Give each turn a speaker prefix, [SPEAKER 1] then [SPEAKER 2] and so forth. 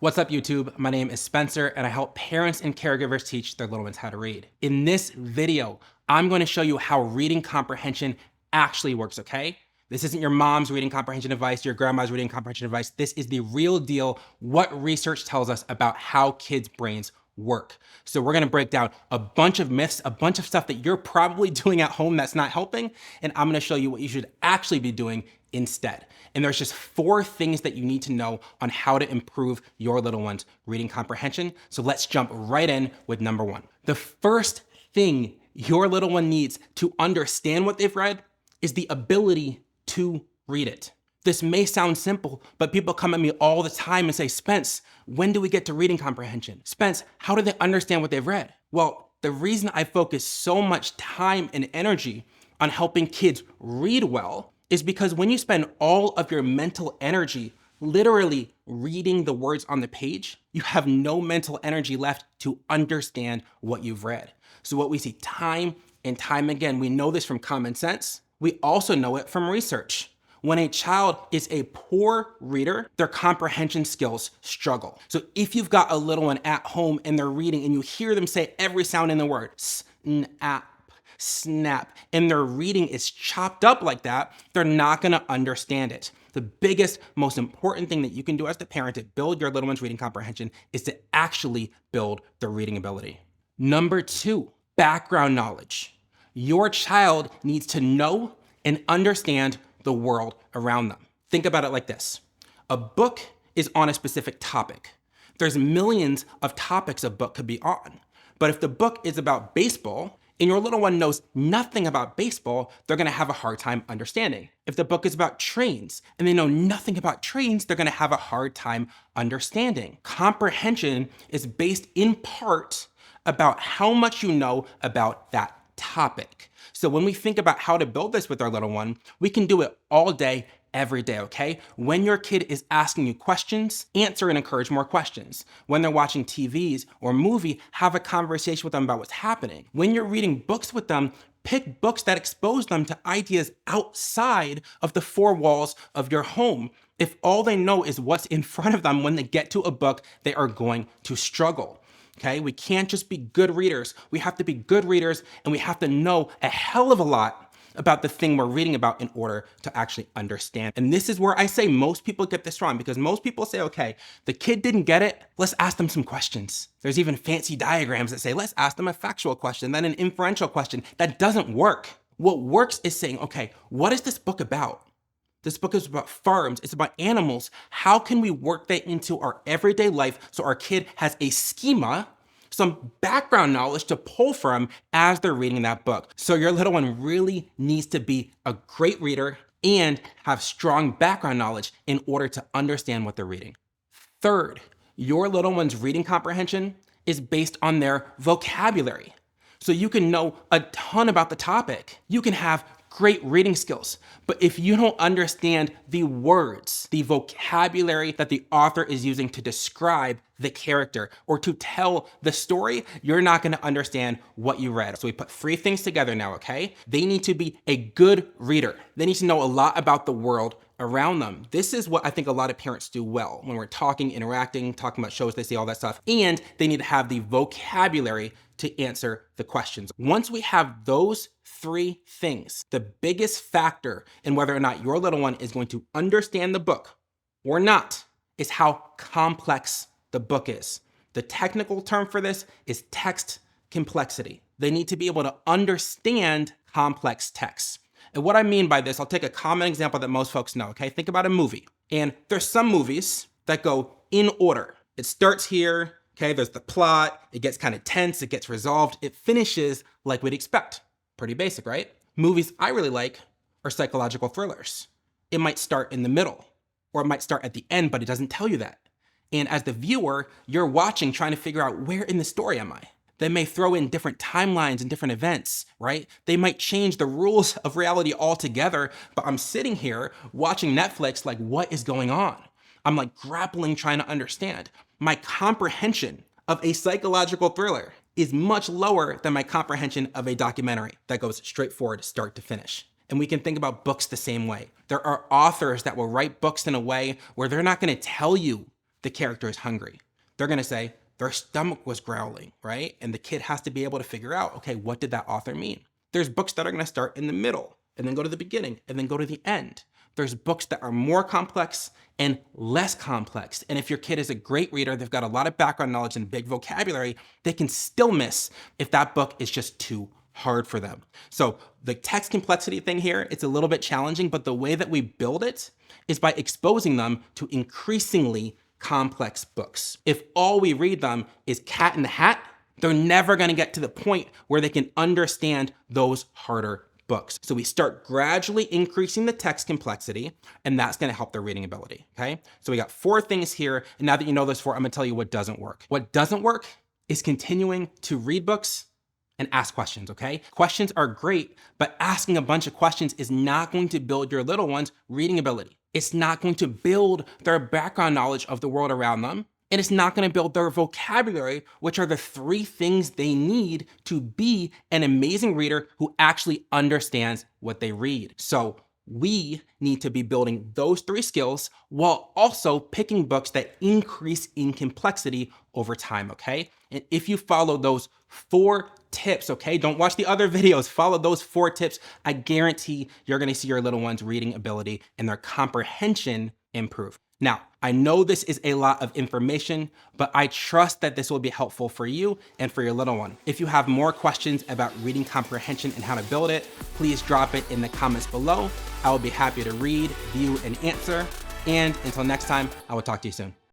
[SPEAKER 1] What's up, YouTube? My name is Spencer, and I help parents and caregivers teach their little ones how to read. In this video, I'm going to show you how reading comprehension actually works, okay? This isn't your mom's reading comprehension advice, your grandma's reading comprehension advice. This is the real deal, what research tells us about how kids' brains work. So we're gonna break down a bunch of myths, a bunch of stuff that you're probably doing at home that's not helping, and I'm gonna show you what you should actually be doing instead. And there's just 4 things that you need to know on how to improve your little one's reading comprehension. So let's jump right in with number 1. The first thing your little one needs to understand what they've read is the ability to read it. This may sound simple, but people come at me all the time and say, Spence, when do we get to reading comprehension? Spence, how do they understand what they've read? Well, the reason I focus so much time and energy on helping kids read well is because when you spend all of your mental energy literally reading the words on the page, you have no mental energy left to understand what you've read. So what we see time and time again, we know this from common sense. We also know it from research. When a child is a poor reader, their comprehension skills struggle. So if you've got a little one at home and they're reading and you hear them say every sound in the word, snap, snap, and their reading is chopped up like that, they're not gonna understand it. The biggest, most important thing that you can do as the parent to build your little one's reading comprehension is to actually build their reading ability. Number 2, background knowledge. Your child needs to know and understand the world around them. Think about it like this. A book is on a specific topic. There's millions of topics a book could be on. But if the book is about baseball and your little one knows nothing about baseball, they're gonna have a hard time understanding. If the book is about trains and they know nothing about trains, they're gonna have a hard time understanding. Comprehension is based in part about how much you know about that topic. So when we think about how to build this with our little one, we can do it all day, every day, okay? When your kid is asking you questions, answer and encourage more questions. When they're watching TVs or movie, have a conversation with them about what's happening. When you're reading books with them, pick books that expose them to ideas outside of the 4 walls of your home. If all they know is what's in front of them when they get to a book, they are going to struggle. Okay, we can't just be good readers. We have to be good readers and we have to know a hell of a lot about the thing we're reading about in order to actually understand. And this is where I say most people get this wrong, because most people say, okay, the kid didn't get it, let's ask them some questions. There's even fancy diagrams that say, let's ask them a factual question, then an inferential question. That doesn't work. What works is saying, okay, what is this book about? This book is about farms, it's about animals. How can we work that into our everyday life so our kid has a schema, some background knowledge to pull from as they're reading that book? So your little one really needs to be a great reader and have strong background knowledge in order to understand what they're reading. Third, your little one's reading comprehension is based on their vocabulary. So you can know a ton about the topic. You can have great reading skills, but if you don't understand the words, the vocabulary that the author is using to describe the character or to tell the story, you're not gonna understand what you read. So we put 3 things together now, okay? They need to be a good reader. They need to know a lot about the world around them. This is what I think a lot of parents do well when we're talking, interacting, talking about shows, they see all that stuff, and they need to have the vocabulary to answer the questions. Once we have those 3 things, the biggest factor in whether or not your little one is going to understand the book or not is how complex the book is. The technical term for this is text complexity. They need to be able to understand complex text. And what I mean by this, I'll take a common example that most folks know, okay? Think about a movie. And there's some movies that go in order. It starts here, okay? There's the plot, it gets kind of tense, it gets resolved, it finishes like we'd expect. Pretty basic, right? Movies I really like are psychological thrillers. It might start in the middle, or it might start at the end, but it doesn't tell you that. And as the viewer, you're watching, trying to figure out, where in the story am I? They may throw in different timelines and different events, right? They might change the rules of reality altogether, but I'm sitting here watching Netflix like, what is going on? I'm like grappling, trying to understand. My comprehension of a psychological thriller is much lower than my comprehension of a documentary that goes straight forward, start to finish. And we can think about books the same way. There are authors that will write books in a way where they're not gonna tell you the character is hungry? They're gonna say, their stomach was growling, right? And the kid has to be able to figure out, okay, what did that author mean? There's books that are gonna start in the middle and then go to the beginning and then go to the end. There's books that are more complex and less complex. And if your kid is a great reader, they've got a lot of background knowledge and big vocabulary, they can still miss if that book is just too hard for them. So the text complexity thing here, it's a little bit challenging, but the way that we build it is by exposing them to increasingly complex books. If all we read them is Cat in the Hat, they're never gonna get to the point where they can understand those harder books. So we start gradually increasing the text complexity, and that's gonna help their reading ability, okay? So we got 4 things here, and now that you know those 4, I'm gonna tell you what doesn't work. What doesn't work is continuing to read books and ask questions, okay? Questions are great, but asking a bunch of questions is not going to build your little one's reading ability. It's not going to build their background knowledge of the world around them, and it's not gonna build their vocabulary, which are the 3 things they need to be an amazing reader who actually understands what they read. So we need to be building those 3 skills while also picking books that increase in complexity over time, okay? And if you follow those 4 tips, okay? Don't watch the other videos, follow those 4 tips. I guarantee you're gonna see your little one's reading ability and their comprehension improve. Now, I know this is a lot of information, but I trust that this will be helpful for you and for your little one. If you have more questions about reading comprehension and how to build it, please drop it in the comments below. I will be happy to read, view, and answer. And until next time, I will talk to you soon.